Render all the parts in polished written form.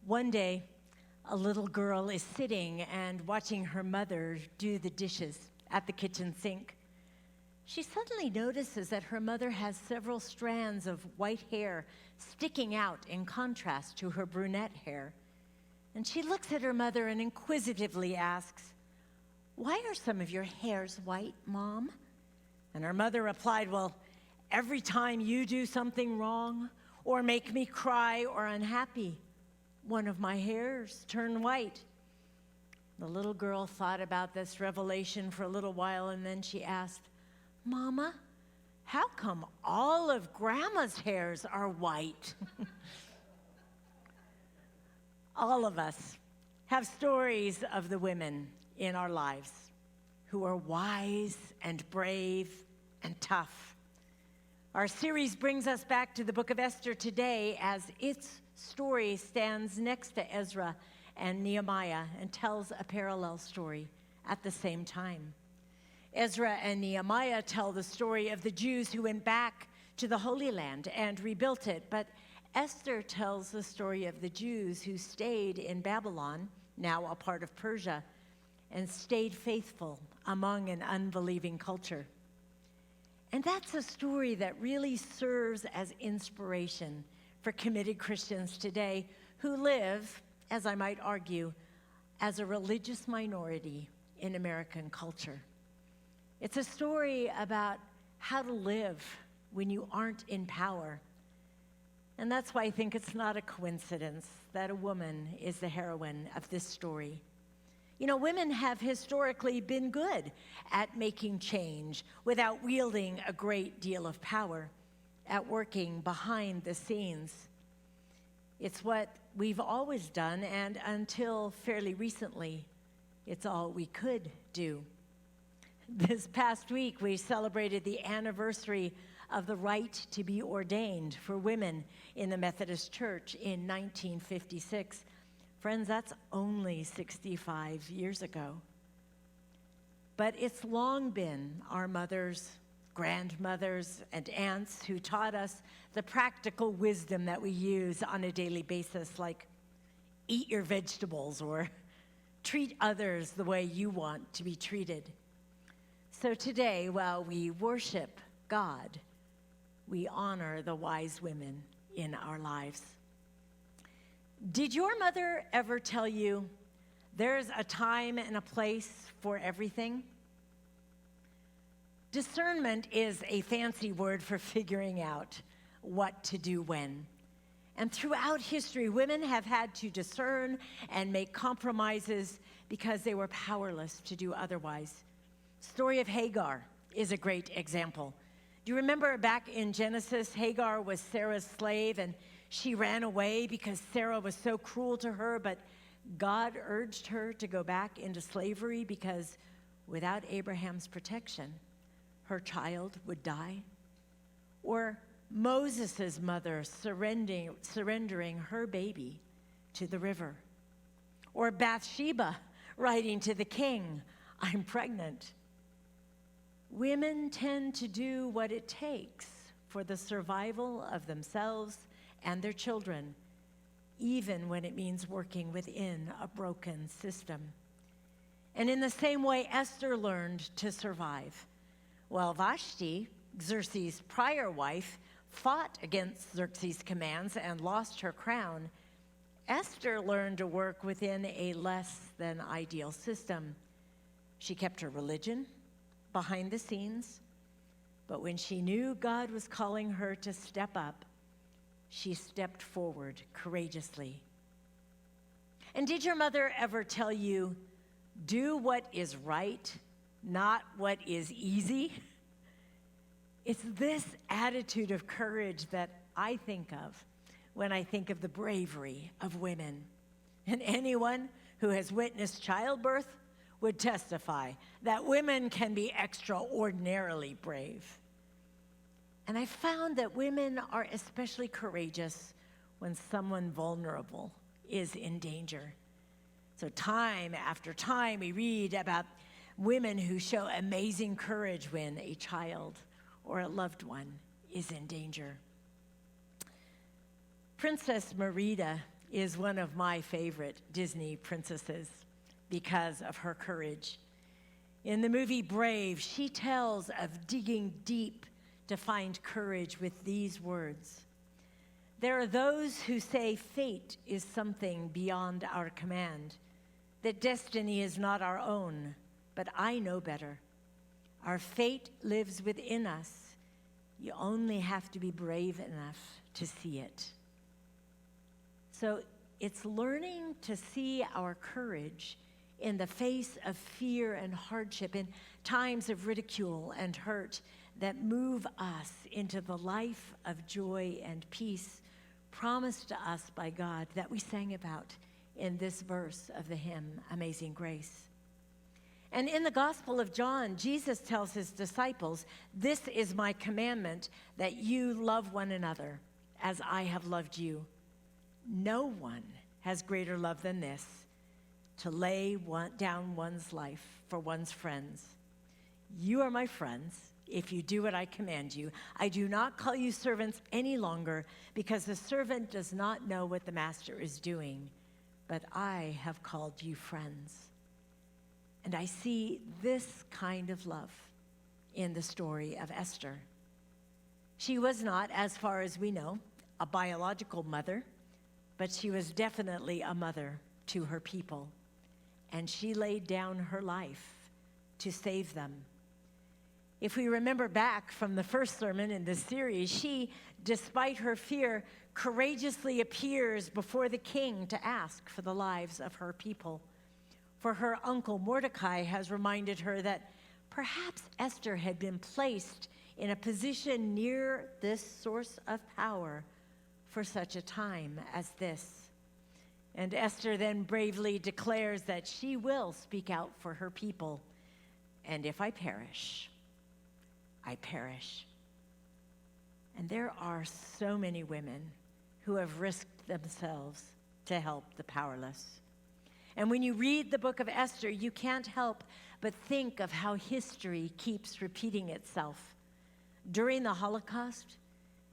One day, a little girl is sitting and watching her mother do the dishes at the kitchen sink. She suddenly notices that her mother has several strands of white hair sticking out in contrast to her brunette hair. And she looks at her mother and inquisitively asks, "Why are some of your hairs white, Mom?" And her mother replied, "Well, every time you do something wrong or make me cry or unhappy, one of my hairs turn white." The little girl thought about this revelation for a little while, and then she asked, "Mama, how come all of Grandma's hairs are white?" All of us have stories of the women in our lives who are wise and brave and tough. Our series brings us back to the book of Esther today as its story stands next to Ezra and Nehemiah and tells a parallel story at the same time. Ezra and Nehemiah tell the story of the Jews who went back to the Holy Land and rebuilt it, but Esther tells the story of the Jews who stayed in Babylon, now a part of Persia, and stayed faithful among an unbelieving culture. And that's a story that really serves as inspiration for committed Christians today who live, as I might argue, as a religious minority in American culture. It's a story about how to live when you aren't in power. And that's why I think it's not a coincidence that a woman is the heroine of this story. You know, women have historically been good at making change without wielding a great deal of power, at working behind the scenes. It's what we've always done, and until fairly recently, it's all we could do. This past week, we celebrated the anniversary of the right to be ordained for women in the Methodist Church in 1956. Friends, that's only 65 years ago. But it's long been our mothers, grandmothers, and aunts who taught us the practical wisdom that we use on a daily basis, like eat your vegetables or treat others the way you want to be treated. So today, while we worship God, we honor the wise women in our lives. Did your mother ever tell you there's a time and a place for everything? Discernment is a fancy word for figuring out what to do when. And throughout history, women have had to discern and make compromises because they were powerless to do otherwise. The story of Hagar is a great example. Do you remember back in Genesis, Hagar was Sarah's slave, and she ran away because Sarah was so cruel to her, but God urged her to go back into slavery because without Abraham's protection, her child would die? Or Moses' mother surrendering her baby to the river? Or Bathsheba writing to the king, "I'm pregnant." Women tend to do what it takes for the survival of themselves and their children, even when it means working within a broken system. And in the same way, Esther learned to survive. While Vashti, Xerxes' prior wife, fought against Xerxes' commands and lost her crown, Esther learned to work within a less than ideal system. She kept her religion behind the scenes, but when she knew God was calling her to step up, she stepped forward courageously. And did your mother ever tell you, do what is right, not what is easy? It's this attitude of courage that I think of when I think of the bravery of women. And anyone who has witnessed childbirth would testify that women can be extraordinarily brave. And I found that women are especially courageous when someone vulnerable is in danger. So time after time, we read about women who show amazing courage when a child or a loved one is in danger. Princess Merida is one of my favorite Disney princesses because of her courage. In the movie Brave, she tells of digging deep to find courage with these words: "There are those who say fate is something beyond our command, that destiny is not our own, but I know better. Our fate lives within us. You only have to be brave enough to see it." So it's learning to see our courage in the face of fear and hardship, in times of ridicule and hurt, that move us into the life of joy and peace promised to us by God, that we sang about in this verse of the hymn, Amazing Grace. And in the Gospel of John, Jesus tells his disciples, "This is my commandment, that you love one another as I have loved you. No one has greater love than this, to lay down one's life for one's friends. You are my friends if you do what I command you. I do not call you servants any longer, because the servant does not know what the master is doing, but I have called you friends." And I see this kind of love in the story of Esther. She was not, as far as we know, a biological mother, but she was definitely a mother to her people. And she laid down her life to save them. If we remember back from the first sermon in this series, she, despite her fear, courageously appears before the king to ask for the lives of her people. For her uncle Mordecai has reminded her that perhaps Esther had been placed in a position near this source of power for such a time as this. And Esther then bravely declares that she will speak out for her people. "And if I perish, I perish." And there are so many women who have risked themselves to help the powerless. And when you read the book of Esther, you can't help but think of how history keeps repeating itself. During the Holocaust,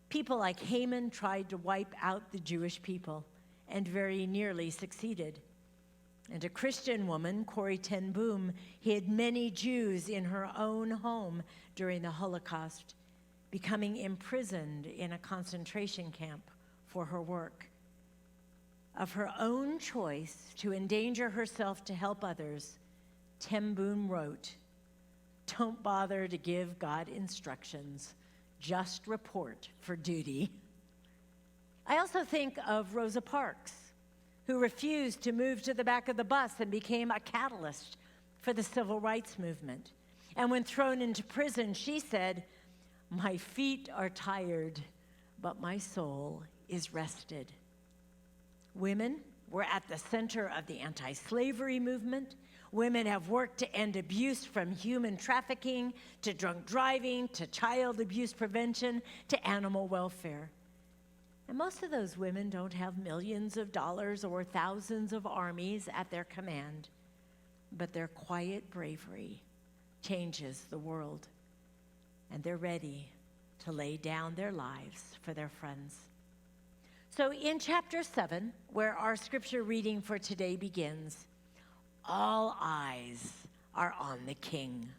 people like Haaman tried to wipe out the Jewish people and very nearly succeeded. And a Christian woman, Corrie ten Boom, hid many Jews in her own home during the Holocaust, becoming imprisoned in a concentration camp for her work. Of her own choice to endanger herself to help others, ten Boom wrote, "Don't bother to give God instructions, just report for duty." I also think of Rosa Parks, who refused to move to the back of the bus and became a catalyst for the civil rights movement. And when thrown into prison, she said, "My feet are tired, but my soul is rested." Women were at the center of the anti-slavery movement. Women have worked to end abuse, from human trafficking to drunk driving to child abuse prevention to animal welfare. And most of those women don't have millions of dollars or thousands of armies at their command, but their quiet bravery changes the world, and they're ready to lay down their lives for their friends. So in chapter 7, where our scripture reading for today begins, all eyes are on the king.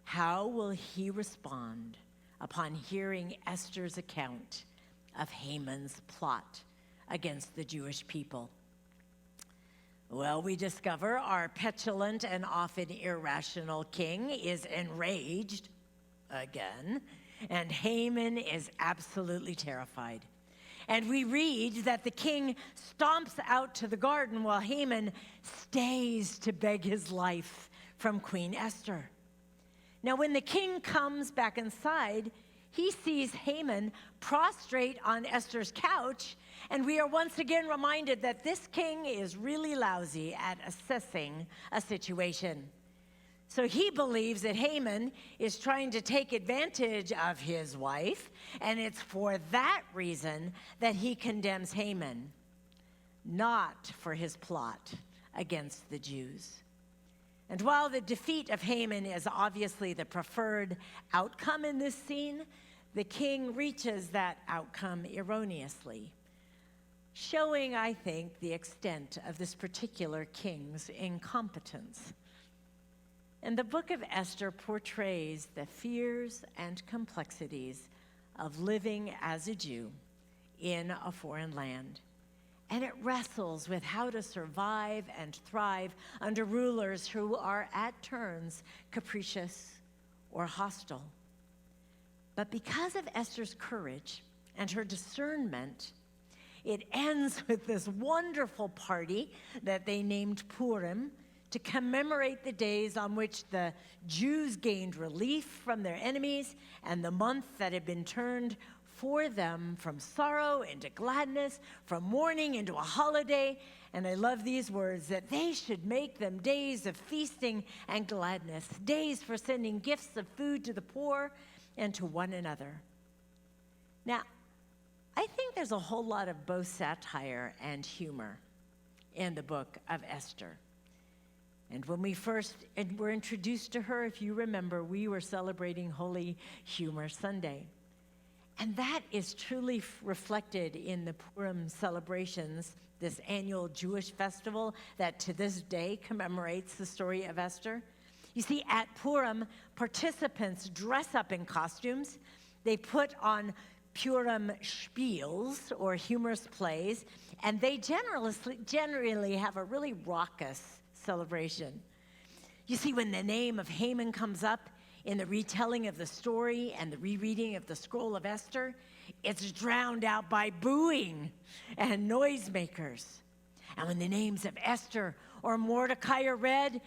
How will he respond upon hearing Esther's account of Haman's plot against the Jewish people? Well, we discover our petulant and often irrational king is enraged again, and Haman is absolutely terrified. And we read that the king stomps out to the garden while Haman stays to beg his life from Queen Esther. Now, when the king comes back inside, he sees Haman prostrate on Esther's couch, and we are once again reminded that this king is really lousy at assessing a situation. So he believes that Haman is trying to take advantage of his wife, and it's for that reason that he condemns Haman, not for his plot against the Jews. And while the defeat of Haman is obviously the preferred outcome in this scene, the king reaches that outcome erroneously. showing, I think, the extent of this particular king's incompetence. And the book of Esther portrays the fears and complexities of living as a Jew in a foreign land. And it wrestles with how to survive and thrive under rulers who are at turns capricious or hostile. But because of Esther's courage and her discernment, it ends with this wonderful party that they named Purim to commemorate the days on which the Jews gained relief from their enemies and the month that had been turned for them from sorrow into gladness, from mourning into a holiday. And I love these words, that they should make them days of feasting and gladness, days for sending gifts of food to the poor and to one another. Now, I think there's a whole lot of both satire and humor in the book of Esther. And when we first were introduced to her, if you remember, we were celebrating Holy Humor Sunday. And that is truly reflected in the Purim celebrations, this annual Jewish festival that to this day commemorates the story of Esther. You see, at Purim, participants dress up in costumes. They put on Purim spiels, or humorous plays, and they generally have a really raucous celebration. You see, when the name of Haaman comes up in the retelling of the story and the rereading of the scroll of Esther, it's drowned out by booing and noisemakers. And when the names of Esther or Mordecai are read,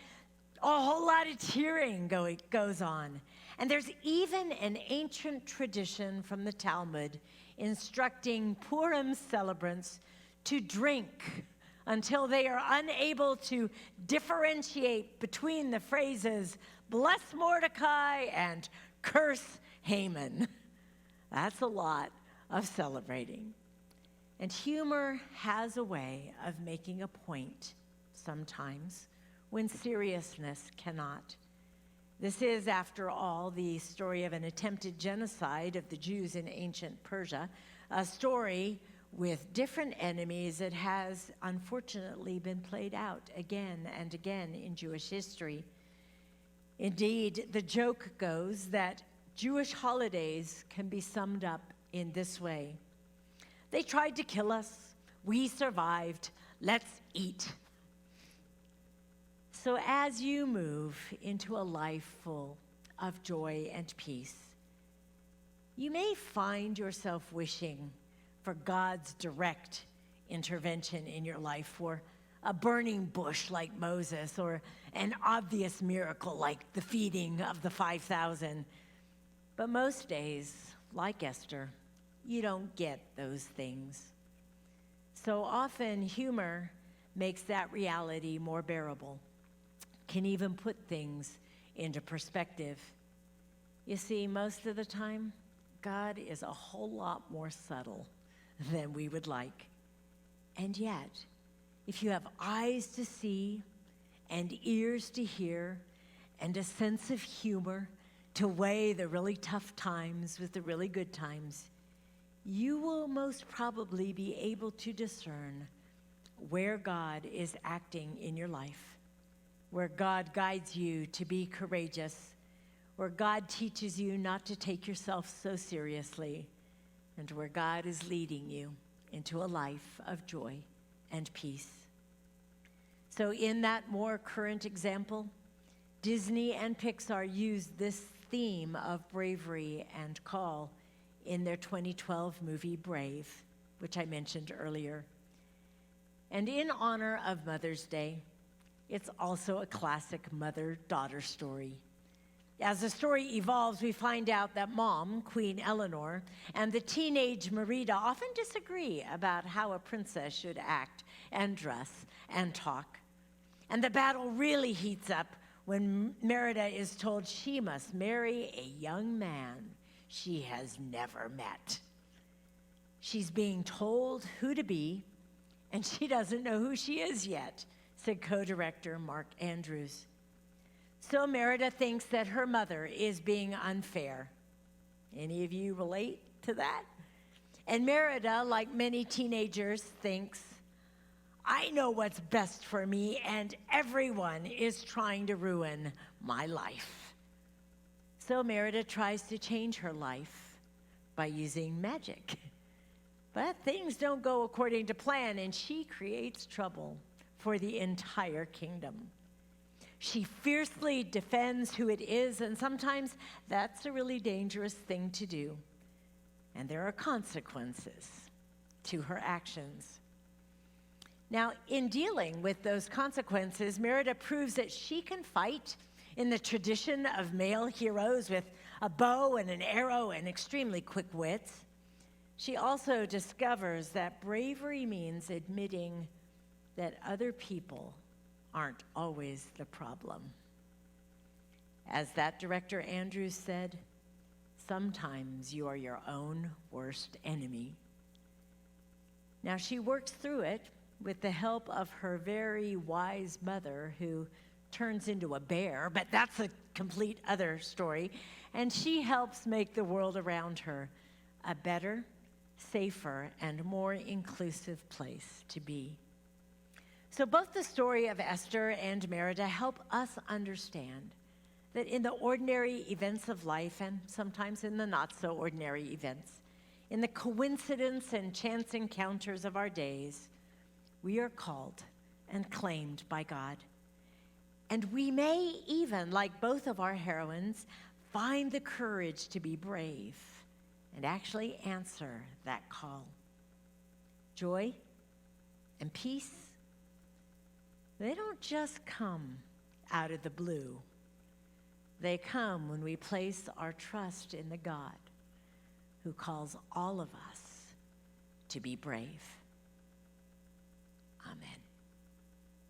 a whole lot of cheering goes on. And there's even an ancient tradition from the Talmud instructing Purim celebrants to drink until they are unable to differentiate between the phrases, bless Mordecai and curse Haaman. That's a lot of celebrating. And humor has a way of making a point sometimes when seriousness cannot. This is, after all, the story of an attempted genocide of the Jews in ancient Persia, a story with different enemies that has unfortunately been played out again and again in Jewish history. Indeed, the joke goes that Jewish holidays can be summed up in this way. They tried to kill us. We survived. Let's eat. So as you move into a life full of joy and peace, you may find yourself wishing for God's direct intervention in your life, for a burning bush like Moses, or an obvious miracle like the feeding of the 5,000. But most days, like Esther, you don't get those things. So often, humor makes that reality more bearable, can even put things into perspective. You see, most of the time, God is a whole lot more subtle than we would like. And yet, if you have eyes to see and ears to hear and a sense of humor to weigh the really tough times with the really good times, you will most probably be able to discern where God is acting in your life, where God guides you to be courageous, where God teaches you not to take yourself so seriously, and where God is leading you into a life of joy and peace. So in that more current example, Disney and Pixar used this theme of bravery and call in their 2012 movie Brave, which I mentioned earlier. And in honor of Mother's Day, it's also a classic mother-daughter story. As the story evolves, we find out that Mom, Queen Eleanor, and the teenage Merida often disagree about how a princess should act and dress and talk. And the battle really heats up when Merida is told she must marry a young man she has never met. She's being told who to be, and she doesn't know who she is yet, said co-director Mark Andrews. So Merida thinks that her mother is being unfair. Any of you relate to that? And Merida, like many teenagers, thinks, I know what's best for me, and everyone is trying to ruin my life. So Merida tries to change her life by using magic. But things don't go according to plan, and she creates trouble for the entire kingdom. She fiercely defends who it is, and sometimes that's a really dangerous thing to do. And there are consequences to her actions. Now, in dealing with those consequences, Merida proves that she can fight in the tradition of male heroes with a bow and an arrow and extremely quick wits. She also discovers that bravery means admitting that other people aren't always the problem. As that director Andrews said, sometimes you are your own worst enemy. Now she works through it with the help of her very wise mother, who turns into a bear, but that's a complete other story. And she helps make the world around her a better, safer, and more inclusive place to be. So both the story of Esther and Merida help us understand that in the ordinary events of life, and sometimes in the not-so-ordinary events, in the coincidence and chance encounters of our days, we are called and claimed by God. And we may even, like both of our heroines, find the courage to be brave and actually answer that call. Joy and peace, they don't just come out of the blue. They come when we place our trust in the God who calls all of us to be brave.